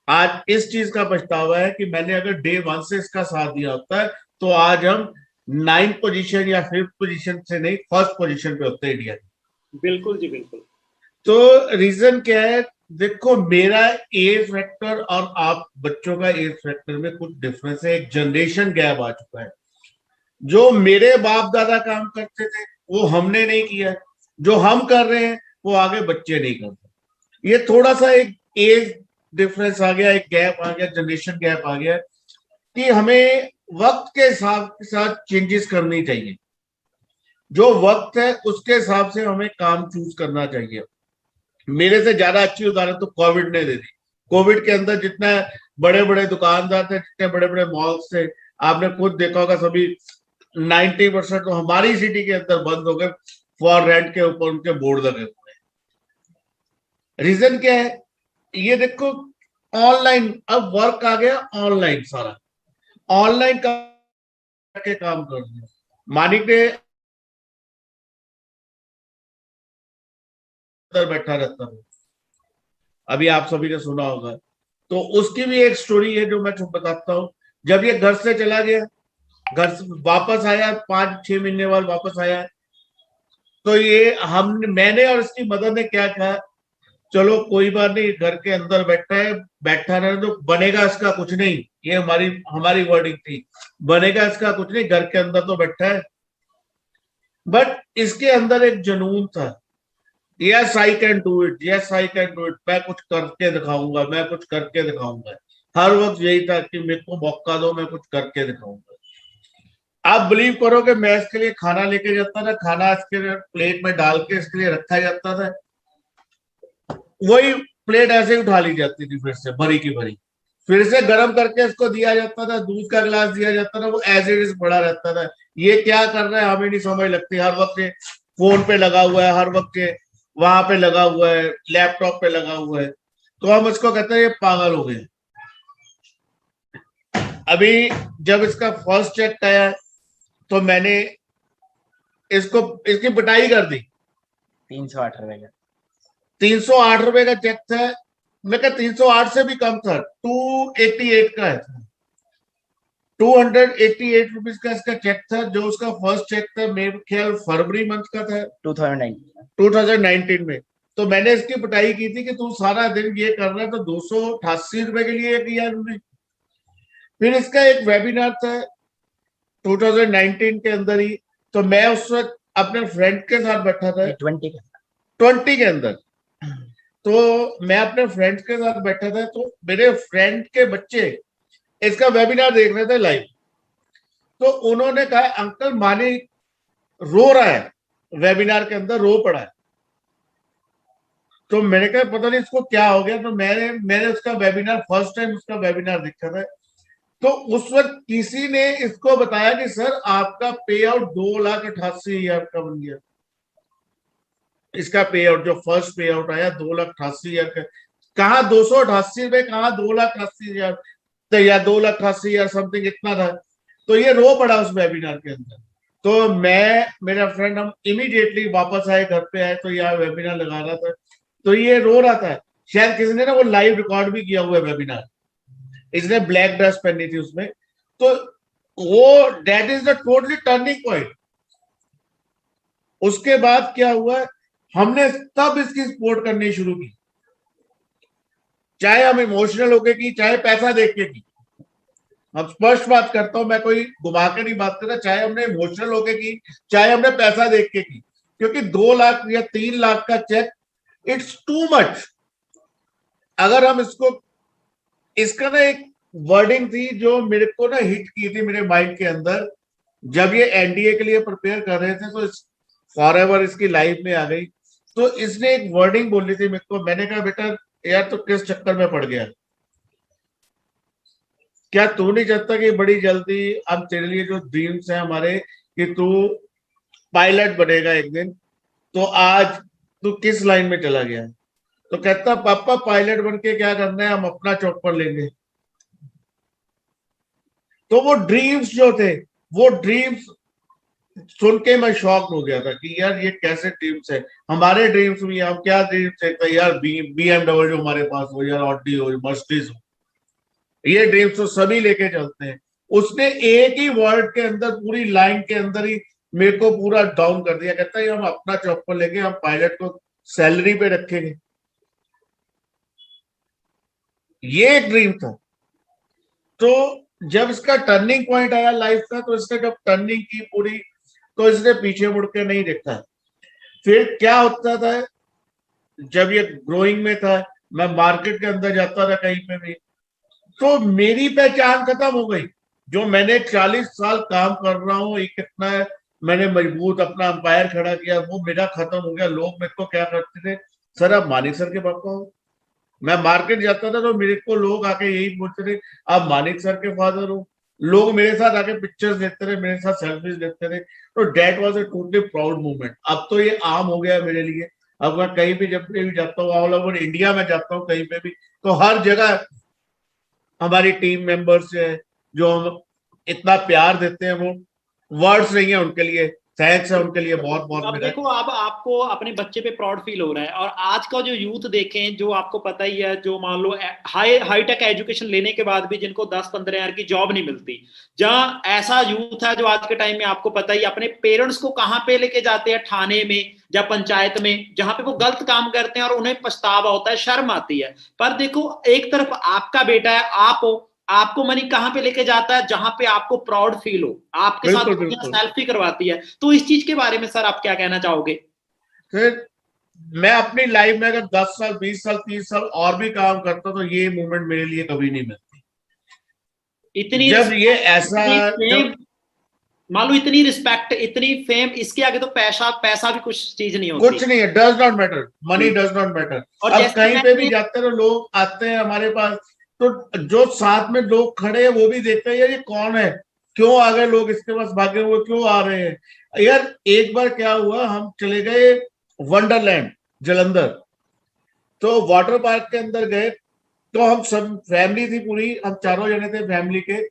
आज इस चीज का पछतावा है कि मैंने अगर डे वन से इसका साथ दिया होता है, तो आज हम 9th पोजीशन या 5th पोजीशन से नहीं, 1st पोजीशन पे होते इंडिया की। बिल्कुल जी, बिल्कुल। तो रीजन क्या है, देखो मेरा एज फैक्टर और आप बच्चों का एज फैक्टर में कुछ डिफरेंस है, एक जनरेशन गैप आ चुका है। जो मेरे बाप दादा काम करते थे वो हमने नहीं किया, जो हम कर रहे हैं वो आगे बच्चे नहीं करते। ये थोड़ा सा एक एज डिफरेंस आ गया, एक गैप आ गया, जनरेशन गैप आ गया, कि हमें वक्त के साथ चेंजेस करनी चाहिए। जो वक्त है उसके हिसाब से हमें काम चूज करना चाहिए। मेरे से ज्यादा अच्छी उदाहरण तो कोविड ने दे दी। कोविड के अंदर जितने बड़े बड़े दुकानदार थे, जितने बड़े बड़े मॉल्स थे, आपने खुद देखा होगा, सभी 90% तो हमारी सिटी के अंदर बंद हो गए, फॉर रेंट के ऊपर उनके बोर्ड लगे हुए हैं। रीजन क्या है, ये देखो ऑनलाइन, अब वर्क आ गया ऑनलाइन, सारा ऑनलाइन के काम कर रहे हैं। मानिक ने बैठा रहता है, अभी आप सभी ने सुना होगा, तो उसकी भी एक स्टोरी है जो मैं बताता हूँ। जब ये घर से चला गया, घर से वापस आया, 5-6 महीने बाद वापस आया, तो ये मैंने और इसकी मदर ने क्या कहा, चलो कोई बात नहीं, घर के अंदर बैठा रहे तो बनेगा इसका कुछ नहीं। ये हमारी वर्डिंग थी, बनेगा इसका कुछ नहीं, घर के अंदर तो बैठा है। बट इसके अंदर एक जुनून था, yes I can do it, yes I can do it, मैं कुछ करके दिखाऊंगा, मैं कुछ करके दिखाऊंगा। हर वक्त यही था कि मेरे को मौका दो, मैं कुछ करके दिखाऊंगा। आप बिलीव करोगे, मैं इसके लिए खाना लेके जाता था, खाना इसके प्लेट में डाल के इसके लिए रखा जाता था, वही प्लेट ऐसे ही उठा ली जाती थी, फिर से भरी की भरी, फिर से गर्म करके इसको दिया जाता था, दूध का गिलास दिया जाता था, वो एज इट इज पड़ा रहता था। ये क्या कर रहा है हमें नहीं समझ लगती, हर वक्त ये फोन पे लगा हुआ है, हर वक्त ये वहां पे लगा हुआ है, लैपटॉप पे लगा हुआ है, तो हम इसको कहते हैं ये पागल हो गए। अभी जब इसका फर्स्ट चेक आया तो मैंने इसकी पिटाई कर दी। 308 रुपए का 308 रुपए का चेक था, मैं क्या 308 से भी कम था, 288 का है, 288 रुपीज का इसका चेक था, जो उसका फर्स्ट चेक था मेरे ख्याल फरवरी मंथ का था, 2019 में। तो मैंने इसकी पिटाई की थी कि तू सारा दिन ये कर रहा है, तो 288 रुपए के लिए किया उन्होंने। फिर इसका एक वेबिनार था 2019 के अंदर ही, तो मैं उस वक्त अपने फ्रेंड के साथ बैठा था, 20 के अंदर, तो मैं अपने फ्रेंड्स के साथ बैठा था, तो मेरे फ्रेंड के बच्चे इसका वेबिनार देख रहे थे लाइव। तो उन्होंने कहा अंकल मानी रो रहा है, वेबिनार के अंदर रो पड़ा है। तो मैंने कहा पता नहीं इसको क्या हो गया। तो मैंने उसका वेबिनार, फर्स्ट टाइम उसका वेबिनार देखा था, तो उस वक्त किसी ने इसको बताया कि सर आपका पे आउट 2,88,000 का बन गया। इसका पे आउट जो फर्स्ट पे आउट आया 2,88,000 का, कहाँ 288 रुपए, कहाँ 2,88,000, तो या 2,88,000 समथिंग इतना था। तो ये रो पड़ा उस वेबिनार के अंदर। तो मैं, मेरा फ्रेंड, हम इमीडिएटली वापस आए, घर पे आए, तो यहाँ वेबिनार लगा रहा था, तो ये रो रहा था। शायद किसी ने ना वो लाइव रिकॉर्ड भी किया हुआ है वेबिनार, इसने ब्लैक ड्रेस पहनी थी उसमें। तो वो that is the totally turning point. उसके बाद क्या हुआ, हमने तब इसकी सपोर्ट करनी शुरू की, चाहे हम इमोशनल होके की, चाहे पैसा देख के की। हम स्पष्ट बात करता हूं, मैं कोई घुमा के नहीं बात कर रहा, चाहे हमने इमोशनल होके की, चाहे हमने पैसा देख के की, क्योंकि 2 लाख या 3 लाख का चेक इट्स टू मच। अगर हम इसका ना एक वर्डिंग थी जो मेरे को ना हिट की थी मेरे माइंड के अंदर, जब ये एनडीए के लिए प्रिपेयर कर रहे थे, तो फॉर एवर इसकी लाइफ में आ गई। तो इसने एक वर्डिंग बोली थी मेरे को, मैंने कहा बेटा यार तो किस चक्कर में पड़ गया, क्या तू नहीं चाहता कि बड़ी जल्दी हम तेरे लिए जो ड्रीम्स है हमारे कि तू पायलट बनेगा एक दिन, तो आज तू किस लाइन में चला गया। तो कहता पापा पायलट बन के क्या करना है, हम अपना चॉपर लेंगे। तो वो ड्रीम्स जो थे, वो ड्रीम्स सुन के मैं शॉक हो गया था कि यार ये कैसे ड्रीम्स है। हमारे ड्रीम्स भी, हम क्या ड्रीम्स है यार, BMW हमारे पास हो, यार ऑडी हो, मर्सिडीज हो, ये ड्रीम्स तो सभी लेके चलते हैं। उसने एक ही वर्ड के अंदर, पूरी लाइन के अंदर ही मेरे को पूरा डाउन कर दिया। कहता है हम अपना चॉपर लेंगे, हम पायलट को सैलरी पे रखेंगे। ये एक ड्रीम था। तो जब इसका टर्निंग पॉइंट आया लाइफ का, तो इसने जब टर्निंग की पूरी, तो इसने पीछे मुड़ के नहीं देखा। फिर क्या होता था, जब ये ग्रोइंग में था, मैं मार्केट के अंदर जाता था कहीं पे भी, तो मेरी पहचान खत्म हो गई। जो मैंने 40 साल काम कर रहा हूँ, ये कितना है, मैंने मजबूत अपना अंपायर खड़ा किया, वो मेरा खत्म हो गया। लोग मेरे को क्या करते थे, सर आप मानिक सर के पापा हो। मैं मार्केट जाता था तो मेरे को लोग आके यही पूछते थे, आप मानिक सर के फादर हो। लोग मेरे साथ आके पिक्चर्स लेते थे, मेरे साथ सेल्फीज लेते थे। तो that was a totally proud moment. अब तो ये आम हो गया है मेरे लिए। अब मैं कहीं भी, जब भी जाता हूँ, ऑल ओवर इंडिया में जाता हूँ कहीं पे भी, तो हर जगह हमारी टीम मेंबर्स है जो हम इतना प्यार देते हैं, वो वर्ड्स नहीं है उनके लिए। थैंक्स है उनके लिए बहुत बहुत। अब देखो, अब आपको अपने बच्चे पे प्राउड फील हो रहा है। और आज का जो यूथ देखें, जो आपको पता ही है, जो मान लो हाई टेक एजुकेशन लेने के बाद भी जिनको 10-15 हजार की जॉब नहीं मिलती, जहां ऐसा यूथ है जो आज के टाइम में आपको पता ही अपने पेरेंट्स को कहां पे लेके जाते हैं, थाने में या पंचायत में, जहां पे वो गलत काम करते हैं और उन्हें पछतावा होता है, शर्म आती है। पर देखो, एक तरफ आपका बेटा है, आप हो, आपको मनी कहां पे लेके जाता है, जहां पे आपको प्राउड फील हो, आपके साथ सेल्फी करवाती है। तो इस चीज के बारे में सर आप क्या कहना चाहोगे? फिर मैं अपनी लाइफ में अगर 10 साल 20 साल 30 साल और भी काम करता, तो ये मूवमेंट मेरे लिए कभी नहीं मिलती। इतनी जब ये ऐसा, मान लो इतनी रिस्पेक्ट, इतनी फेम, इसके आगे तो पैसा भी कुछ चीज नहीं होती। कुछ नहीं है। Does not matter, money does not matter. और अब कहीं पे भी जाते हैं तो लोग आते हैं हमारे पास, तो जो साथ में लोग खड़े हैं वो भी देखते हैं, यार ये कौन है, क्यों आ गए लोग इसके पास, भागे हुए क्यों आ रहे हैं। यार एक बार क्या हुआ, हम चले गए वंडरलैंड जलंधर। तो वाटर पार्क के अंदर गए, तो हम सब फैमिली थी पूरी, हम चारों जने थे फैमिली के।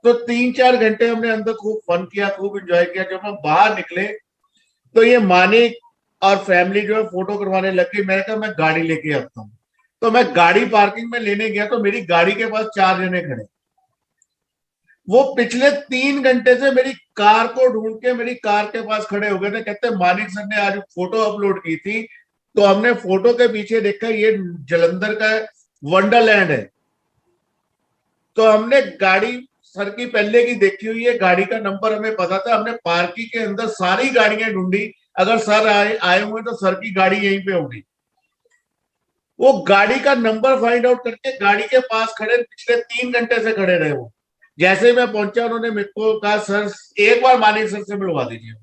तो 3-4 घंटे हमने अंदर खूब फन किया, खूब एंजॉय किया। जब हम बाहर निकले तो ये मानिक और फैमिली जो है फोटो करवाने लग गई। मैंने कहा मैं गाड़ी लेके आता हूँ। तो मैं गाड़ी पार्किंग में लेने गया, तो मेरी गाड़ी के पास 4 जने खड़े। वो पिछले 3 घंटे से मेरी कार को ढूंढ के मेरी कार के पास खड़े हो गए थे। कहते मानिक सर ने आज फोटो अपलोड की थी, तो हमने फोटो के पीछे देखा ये जलंधर का वंडरलैंड है। तो हमने गाड़ी सर की पहले की देखी हुई है, गाड़ी का नंबर हमें पता था। हमने पार्किंग के अंदर सारी गाड़ियां ढूंढी, अगर सर आए हुए तो सर की गाड़ी यहीं पे होगी। वो गाड़ी का नंबर फाइंड आउट करके गाड़ी के पास खड़े, पिछले 3 घंटे से खड़े रहे वो। जैसे ही मैं पहुंचा, उन्होंने मेरे को कहा सर एक बार मानिक सर से मिलवा दीजिए।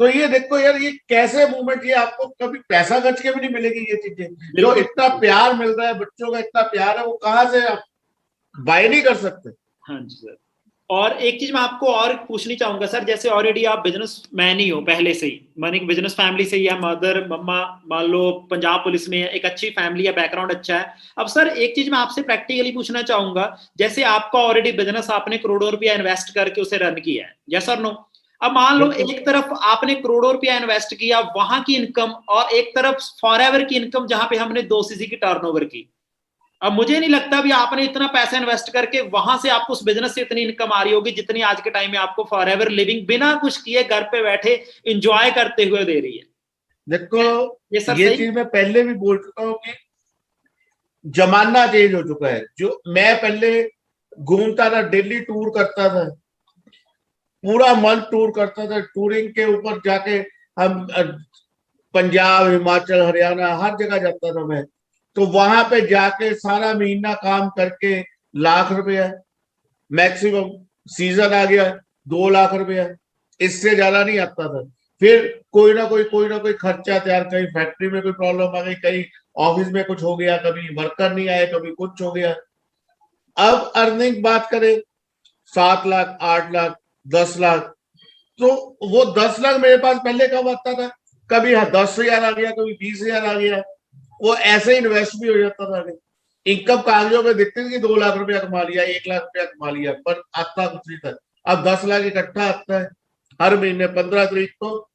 तो ये देखो यार, ये कैसे मूवमेंट, ये आपको कभी पैसा खर्च के भी नहीं मिलेगी ये चीजें। जो इतना प्यार मिल रहा है, बच्चों का इतना प्यार है, वो कहाँ से आप बाय नहीं कर सकते। हाँ जी सर। और एक चीज मैं आपको और पूछनी चाहूंगा सर, जैसे ऑलरेडी आप बिजनेस मैन ही हो पहले से ही, मानी बिजनेस फैमिली से ही है, मदर मम्मा मान लो पंजाब पुलिस में है, एक अच्छी फैमिली है, बैकग्राउंड अच्छा है। अब सर एक चीज मैं आपसे प्रैक्टिकली पूछना चाहूंगा, जैसे आपका ऑलरेडी बिजनेस आपने करोड़ों रुपया इन्वेस्ट करके उसे रन किया है, यस और नो? अब मान लो एक तरफ आपने करोड़ों रुपया इन्वेस्ट किया, वहां की इनकम, और एक तरफ फॉरएवर की इनकम जहां पे हमने 2 सीसी की टर्नओवर की। अब मुझे नहीं लगता भी आपने इतना पैसा इन्वेस्ट करके वहां से आपको उस बिजनेस से इतनी इनकम आ रही होगी जितनी आज के टाइम में आपको फॉरएवर लिविंग बिना कुछ किए घर पे बैठे एंजॉय करते हुए दे रही है। देखो ये चीज मैं पहले भी बोल चुका हूँ कि जमाना चेंज हो चुका है। जो मैं पहले घूमता था, दिल्ली टूर करता था, पूरा मंथ टूर करता था। टूरिंग के ऊपर जाके हम पंजाब, हिमाचल, हरियाणा हर जगह जाता था मैं। तो वहां पे जाके सारा महीना काम करके लाख रुपया मैक्सिमम, सीजन आ गया 2 लाख रुपया, इससे ज्यादा नहीं आता था। फिर कोई ना कोई खर्चा तैयार, कहीं फैक्ट्री में कोई प्रॉब्लम आ गई, कहीं ऑफिस में कुछ हो गया, कभी वर्कर नहीं आए, कभी कुछ हो गया। अब अर्निंग बात करें 7 लाख, 8 लाख, 10 लाख, तो वो 10 लाख मेरे पास पहले कब आता था? कभी 10,000 आ गया, कभी 20,000 आ गया। वो ऐसे इन्वेस्ट भी हो जाता था। इनकम कागजों में दिखती थी कि 2 लाख रुपया कमा लिया, 1 लाख रुपया कमा लिया, पर आता कुछ नहीं था। अब 10 लाख इकट्ठा आता है हर महीने 15 तारीख को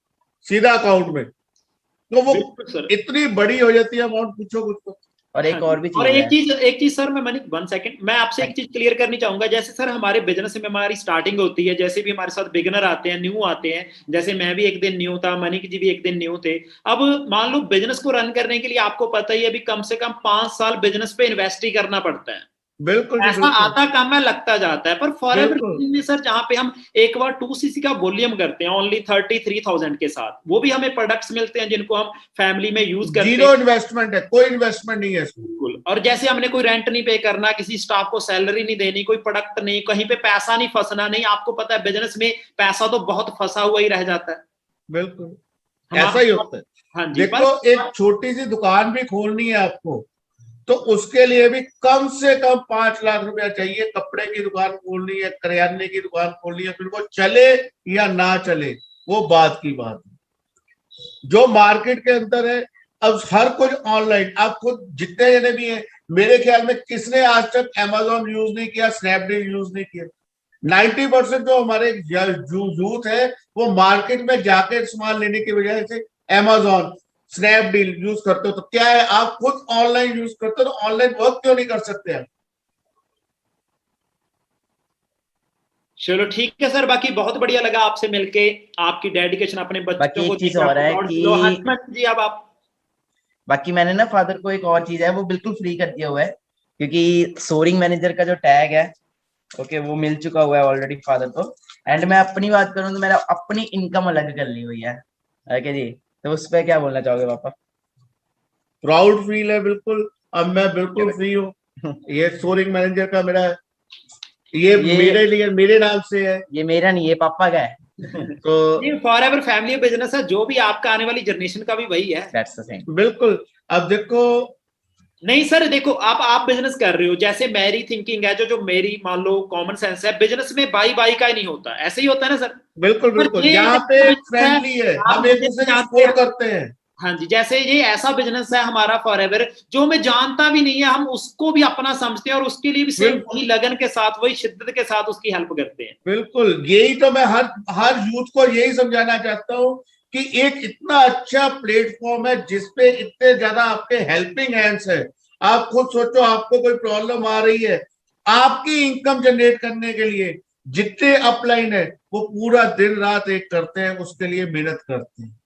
सीधा अकाउंट में, तो वो बिल्कुल सर। इतनी बड़ी हो जाती है अमाउंट, पूछो कुछ तो। और एक और भी और चीज है, एक चीज सर, मैं मनी 1 सेकंड, मैं आपसे एक चीज क्लियर करनी चाहूंगा। जैसे सर हमारे बिजनेस में हमारी स्टार्टिंग होती है, जैसे भी हमारे साथ बिगिनर आते हैं, न्यू आते हैं, जैसे मैं भी एक दिन न्यू था, मनिक जी भी एक दिन न्यू थे। अब मान लो बिजनेस को रन करने के लिए आपको पता ही है, अभी कम से कम 5 साल बिजनेस पे इन्वेस्ट ही करना पड़ता है। बिल्कुल ऐसा बिल्कुल आता काम है, लगता जाता है। पर फॉरएवर बिल्कुल। में सर, जहां पे हम एक बार 2cc का वॉल्यूम करते हैं ओनली 33,000 के साथ, वो भी हमें प्रोडक्ट्स मिलते हैं जिनको हम फैमिली में यूज करते हैं। जीरो इन्वेस्टमेंट है, कोई इन्वेस्टमेंट नहीं है इसमें। बिल्कुल। और जैसे हमने कोई रेंट नहीं पे करना, किसी स्टाफ को सैलरी नहीं देनी, कोई प्रोडक्ट नहीं, कहीं पे पैसा नहीं फंसना नहीं। आपको पता है बिजनेस में पैसा तो बहुत फंसा हुआ ही रह जाता है। बिल्कुल ऐसा ही होता है। हाँ जी। देखो, एक छोटी सी दुकान भी खोलनी है आपको, तो उसके लिए भी कम से कम 5 लाख रुपया चाहिए। कपड़े की दुकान खोलनी है, करियाने की दुकान खोलनी है, फिर वो चले या ना चले वो बात की बात है। जो मार्केट के अंदर है, अब हर कुछ ऑनलाइन। आप खुद जितने जने भी हैं, मेरे ख्याल में किसने आज तक Amazon यूज नहीं किया, स्नैपडील यूज नहीं किया। 90% जो हमारे यूथ है वो मार्केट में जाके सामान लेने की बजाय से Amazon, स्नैपडील यूज करते हो। तो क्या है, आप खुद ऑनलाइन यूज करते हो, तो ऑनलाइन वर्क क्यों नहीं कर सकते आप? चलो ठीक है सर, बाकी बहुत बढ़िया लगा आपसे मिलके, आपकी डेडिकेशन अपने बच्चों को। एक चीज और है कि जी, अब आप। बाकी मैंने ना फादर को एक और चीज है वो बिल्कुल फ्री कर दिया हुआ है, क्योंकि सोरिंग मैनेजर का जो टैग है, ओके, वो मिल चुका हुआ है ऑलरेडी फादर को। एंड मैं अपनी बात करूं तो मेरा अपनी इनकम अलग कर ली हुई है, ओके जी। तो उस पर क्या बोलना चाहोगे पापा? प्राउड फील है बिल्कुल। अब मैं बिल्कुल फ्री हूँ। ये सोरिंग मैनेजर का मेरा, ये मेरे लिए, मेरे नाम से है। ये मेरा नहीं, ये पापा का है। तो फॉरएवर फैमिली बिजनेस है, जो भी आपका आने वाली जनरेशन का भी वही है। That's the thing. बिल्कुल। अब देखो, नहीं सर, देखो आप बिजनेस कर रहे हो, जैसे मेरी थिंकिंग है, जो मेरी मान लो कॉमन सेंस है, बिजनेस में बाई बाई का ही नहीं होता, ऐसे ही होता है ना सर। बिल्कुल बिल्कुल, यहाँ पे फ्रेंडली है, हम एक दूसरे की सपोर्ट करते हैं। हाँ जी, जैसे ये ऐसा बिजनेस है हमारा फॉरएवर, जो हमें जानता भी नहीं है, हम उसको भी अपना समझते हैं और उसके लिए भी सेम वही लगन के साथ, वही शिद्दत के साथ उसकी हेल्प करते हैं। बिल्कुल, यही तो मैं हर यूथ को यही समझाना चाहता हूँ कि एक इतना अच्छा प्लेटफॉर्म है जिसपे इतने ज्यादा आपके हेल्पिंग हैंड्स है। आप खुद सोचो, आपको कोई प्रॉब्लम आ रही है, आपकी इनकम जनरेट करने के लिए जितने अपलाइन है वो पूरा दिन रात एक करते हैं, उसके लिए मेहनत करते हैं।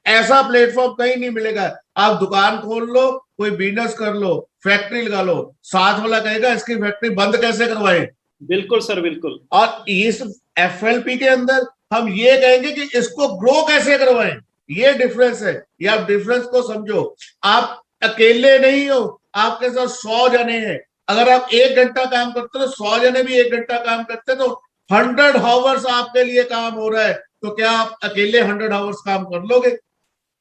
ऐसा प्लेटफॉर्म कहीं नहीं मिलेगा। आप दुकान खोल लो, कोई बिजनेस कर लो, फैक्ट्री लगा लो, साथ वाला कहेगा इसकी फैक्ट्री बंद कैसे करवाएं। बिल्कुल सर, बिल्कुल। और इस FLP के अंदर हम ये कहेंगे कि इसको ग्रो कैसे करवाएं। ये डिफरेंस है, ये आप डिफरेंस को समझो। आप अकेले नहीं हो, आपके साथ 100 जने हैं। अगर आप 1 घंटा काम करते हो, 100 जने भी 1 घंटा काम करते हैं, तो 100 आवर्स आपके लिए काम हो रहा है। तो क्या आप अकेले 100 आवर्स काम कर लोगे?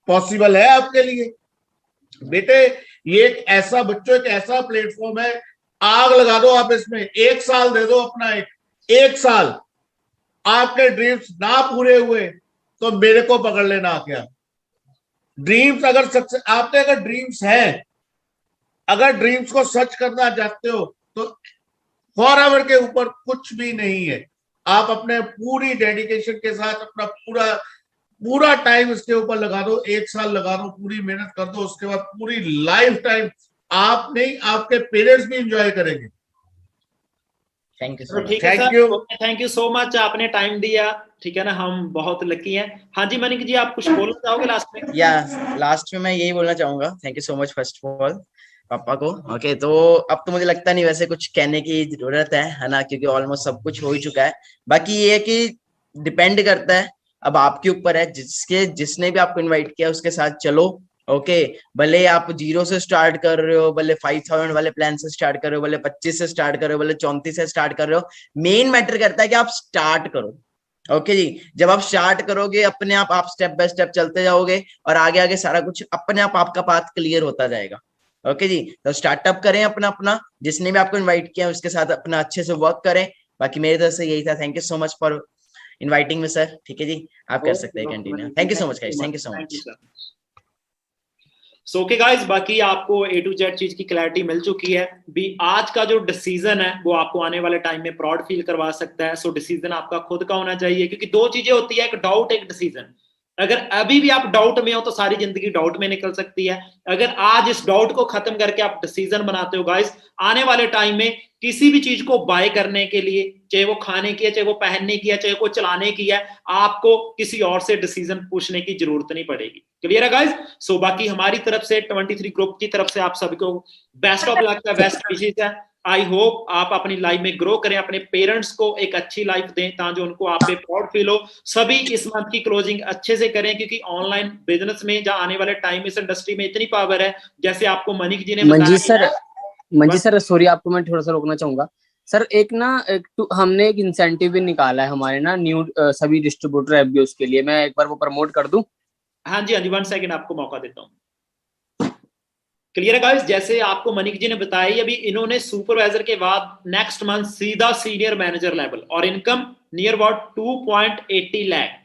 पॉसिबल है आपके लिए बेटे। ये एक ऐसा, बच्चों, एक ऐसा प्लेटफॉर्म है, आग लगा दो आप इसमें। 1 साल दे दो अपना, एक साल आपके ड्रीम्स ना पूरे हुए तो मेरे को पकड़ लेना। क्या ड्रीम्स अगर सक्सेस, आपके अगर ड्रीम्स हैं, अगर ड्रीम्स को सच करना चाहते हो, तो फॉरएवर के ऊपर कुछ भी नहीं है। आप अपने पूरी डेडिकेशन के साथ अपना पूरा टाइम इसके ऊपर लगा दो, 1 साल लगा दो, पूरी मेहनत कर दो। उसके बाद पूरी लाइफ टाइम आप नहीं, आपके पेरेंट्स भी एंजॉय करेंगे। Thank you so much. Thank you so much, आपने टाइम दिया। ठीक है ना, हम बहुत लकी हैं। हाँ जी मनिक जी, आप कुछ बोलना चाहोगे लास्ट में? या लास्ट में मैं यही बोलना चाहूंगा, thank you so much first of all पापा को। ओके, तो अब तो मुझे लगता नहीं वैसे कुछ कहने की जरूरत है ना, क्योंकि ऑलमोस्ट सब कुछ हो ही चुका है। बाकी ये है कि डिपेंड करता है, अब आपके ऊपर है, जिसने भी आपको इनवाइट किया उसके साथ चलो। ओके, भले आप 0 से स्टार्ट कर रहे हो, भले 5000 वाले प्लान से स्टार्ट कर रहे हो, भले 25 से स्टार्ट कर रहे हो, भले 34 से स्टार्ट कर रहे हो, मेन मैटर करता है कि आप स्टार्ट करो। ओके जी, जब आप स्टार्ट करोगे अपने आप स्टेप बाय स्टेप चलते जाओगे और आगे आगे सारा कुछ अपने आप आपका पाथ क्लियर होता जाएगा। ओके जी, तो स्टार्टअप करें अपना, जिसने भी आपको इनवाइट किया उसके साथ अपना अच्छे से वर्क करें। बाकी मेरी तरफ से यही था। Thank you so much for inviting me sir. ठीक है जी, आप कर सकते हैं continue. Thank you so much guys, thank you so much. So okay guys, बाकी आपको A to Z चीज की क्लैरिटी मिल चुकी है भी। आज का जो डिसीजन है वो आपको आने वाले टाइम में प्राउड फील करवा सकता है। सो डिसीजन आपका खुद का होना चाहिए, क्योंकि दो चीजें होती है, एक डाउट, एक डिसीजन। अगर अभी भी आप डाउट में हो तो सारी जिंदगी डाउट में निकल सकती है। अगर आज इस डाउट को खत्म करके आप डिसीजन बनाते हो गाइस, आने वाले टाइम में किसी भी चीज को बाय करने के लिए, चाहे वो खाने की है, चाहे वो पहनने की है, चाहे वो चलाने की है, आपको किसी और से डिसीजन पूछने की जरूरत नहीं पड़ेगी। क्लियर है गाइस? सो बाकी हमारी तरफ से 23 ग्रुप की तरफ से आप सभी को बेस्ट ऑफ लक है, बेस्ट विशेस है। आई होप आप अपनी लाइफ में ग्रो करें, अपने पेरेंट्स को एक अच्छी लाइफ दें ताकि उनको आप पे प्राउड फील हो। सभी इस मंथ की क्लोजिंग अच्छे से करें, क्योंकि ऑनलाइन बिजनेस में जहां आने वाले टाइम इस इंडस्ट्री में इतनी पावर है, जैसे आपको मनीष जी ने बताया। मंजी सर सॉरी, आपको मैं थोड़ा सा रोकना चाहूंगा सर। हमने एक इंसेंटिव भी निकाला है हमारे ना न्यू सभी डिस्ट्रीब्यूटर FBOs के लिए। मैं एक बार वो प्रमोट कर दूं? हाँ जी, 1 सेकंड आपको मौका देता हूँ। क्लियर है गाइस? जैसे आपको मनीष जी ने बताया, अभी इन्होंने सुपरवाइजर के बाद नेक्स्ट मंथ सीधा सीनियर मैनेजर लेवल और इनकम नियर अबाउट 2.80 लाख।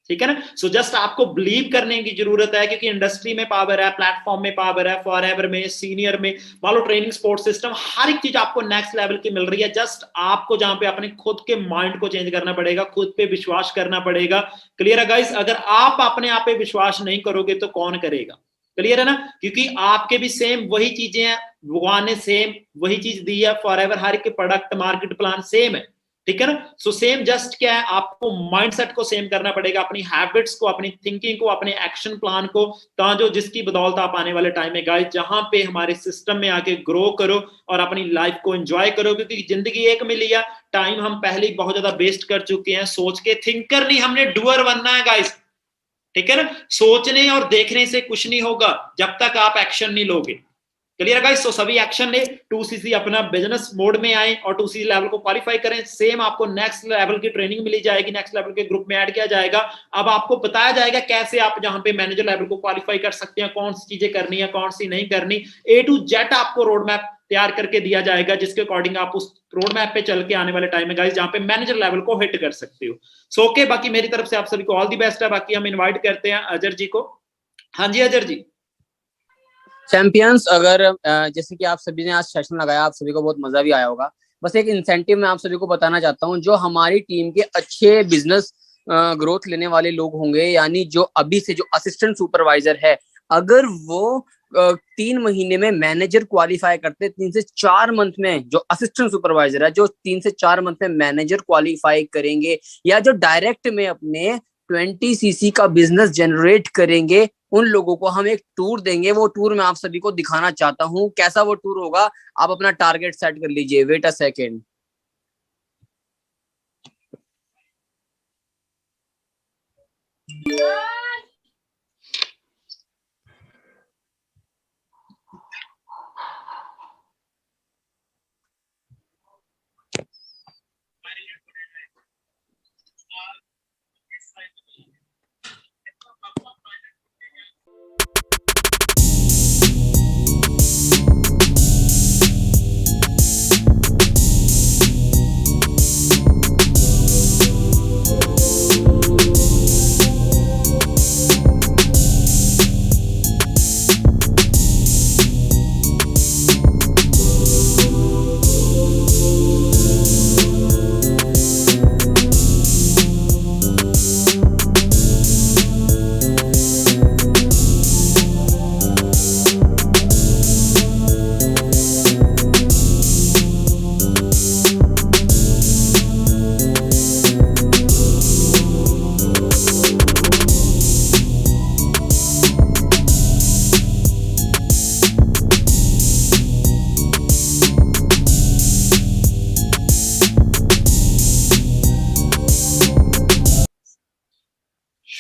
ठीक है ना? सो जस्ट आपको बिलीव करने की जरूरत है, क्योंकि इंडस्ट्री में पावर है, प्लेटफॉर्म में पावर है, फॉरएवर में, सीनियर में, मान लो ट्रेनिंग सपोर्ट सिस्टम, हर एक चीज आपको नेक्स्ट लेवल की मिल रही है। जस्ट आपको जहां पे अपने खुद के माइंड को चेंज करना पड़ेगा, खुद पे विश्वास करना पड़ेगा। क्लियर है गाइस? अगर आप अपने आप पे विश्वास नहीं करोगे तो कौन करेगा? क्लियर है ना? क्योंकि आपके भी सेम वही चीजें हैं, भगवान ने सेम वही चीज दी है। फॉरएवर हर एक प्रोडक्ट मार्केट प्लान सेम है। ठीक है ना? सो सेम जस्ट क्या है, आपको माइंडसेट को सेम करना पड़ेगा, अपनी हैबिट्स को, अपनी थिंकिंग को, अपने एक्शन प्लान को, ताकि जिसकी बदौलत आप आने वाले टाइम में गाइस जहां पे हमारे सिस्टम में आके ग्रो करो और अपनी लाइफ को एंजॉय करो। क्योंकि जिंदगी एक मिली है, टाइम हम पहले ही बहुत ज्यादा वेस्ट कर चुके हैं। सोच के थिंकर नहीं, हमने डूअर बनना है गाइस। ठीक है ना? सोचने और देखने से कुछ नहीं होगा जब तक आप एक्शन नहीं लोगे। Clear guys? तो सभी एक्शन ले, 2cc अपना बिजनेस मोड में आए और 2cc लेवल को क्वालिफाई करें। सेम आपको नेक्स्ट लेवल की ट्रेनिंग मिली जाएगी, नेक्स्ट लेवल के ग्रुप में ऐड किया जाएगा। अब आपको बताया जाएगा कैसे आप जहां पे मैनेजर लेवल को क्वालिफाई कर सकते हैं, कौन सी चीजें करनी है, कौन सी नहीं करनी। A to Z आपको रोड मैप तैयार करके दिया जाएगा, जिसके अकॉर्डिंग आप उस रोड मैप पे चल के आने वाले टाइम में गाइस जहां पे मैनेजर लेवल को हिट कर सकते हो। सो ओके, बाकी मेरी तरफ से आप सभी को ऑल दी बेस्ट है। बाकी हम इनवाइट करते हैं अजर जी को। हाँ जी अजर जी। चैंपियंस, अगर जैसे कि आप सभी ने आज सेशन लगाया, आप सभी को बहुत मजा भी आया होगा। बस एक इंसेंटिव मैं आप सभी को बताना चाहता हूँ। जो हमारी टीम के अच्छे बिजनेस ग्रोथ लेने वाले लोग होंगे, यानी जो अभी से जो असिस्टेंट सुपरवाइजर है, अगर वो 3 महीने में मैनेजर क्वालिफाई करते, 3 से 4 मंथ में जो असिस्टेंट सुपरवाइजर है, जो 3 से 4 मंथ में मैनेजर क्वालिफाई करेंगे, या जो डायरेक्ट में अपने 20cc का बिजनेस जनरेट करेंगे, उन लोगों को हम एक टूर देंगे। वो टूर मैं आप सभी को दिखाना चाहता हूँ। कैसा वो टूर होगा, आप अपना टारगेट सेट कर लीजिए। Wait a second.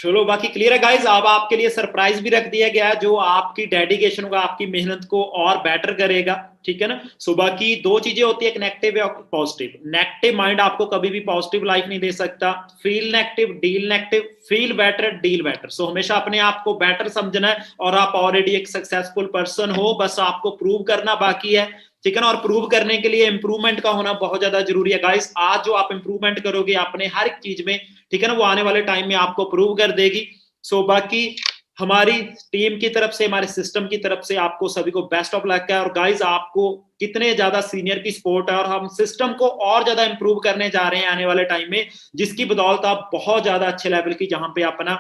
चलो बाकी क्लियर है गाइस। अब आपके लिए सरप्राइज भी रख दिया गया है, जो आपकी डेडिकेशन होगा, आपकी मेहनत को और बेटर करेगा। ठीक है ना? सो बाकी दो चीजें होती है, एक नेगेटिव या पॉजिटिव। नेगेटिव माइंड आपको कभी भी पॉजिटिव लाइफ नहीं दे सकता। Feel negative, deal negative, feel better, deal better. So हमेशा अपने आप को बेटर समझना है, और आप ऑलरेडी एक सक्सेसफुल पर्सन हो, बस आपको प्रूव करना बाकी है। ठीक है ना? और प्रूव करने के लिए इंप्रूवमेंट का होना बहुत ज्यादा जरूरी है गाइस। आज जो आप इंप्रूवमेंट करोगे अपने हर एक चीज में, ठीक है ना, वो आने वाले टाइम में आपको प्रूव कर देगी। सो बाकी हमारी टीम की तरफ से, हमारे सिस्टम की तरफ से आपको सभी को बेस्ट ऑफ लक है। और गाइस आपको कितने ज्यादा सीनियर की सपोर्ट है और हम सिस्टम को और ज्यादा इंप्रूव करने जा रहे हैं आने वाले टाइम में, जिसकी बदौलत आप बहुत ज्यादा अच्छे लेवल की जहां पे अपना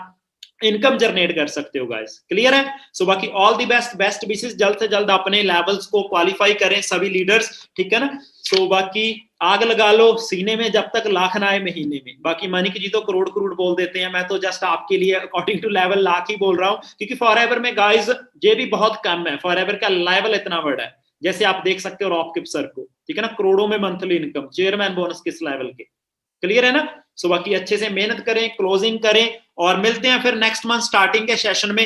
इनकम जनरेट कर सकते हो गाइस। क्लियर है? सो बाकी ऑल दी बेस्ट विशेस, जल्द से जल्द अपने लेवल्स को क्वालिफाई करें सभी लीडर्स, ठीक है ना। सो बाकी आग लगा लो सीने में जब तक लाख ना आए महीने में। बाकी मानिक जी तो करोड़ करोड़ बोल देते हैं, मैं तो जस्ट आपके लिए अकॉर्डिंग टू लेवल लाख ही बोल रहा हूं, क्योंकि फॉरएवर में गाइस ये भी बहुत कम है, फॉरएवर का लेवल इतना बड़ा है। जैसे आप देख सकते हो रॉक किप्सर को, ठीक है ना, करोड़ों में मंथली इनकम, चेयरमैन बोनस किस लेवल के। क्लियर है ना? सो बाकी अच्छे से मेहनत करें, क्लोजिंग करें और मिलते हैं फिर नेक्स्ट मंथ स्टार्टिंग के सेशन में।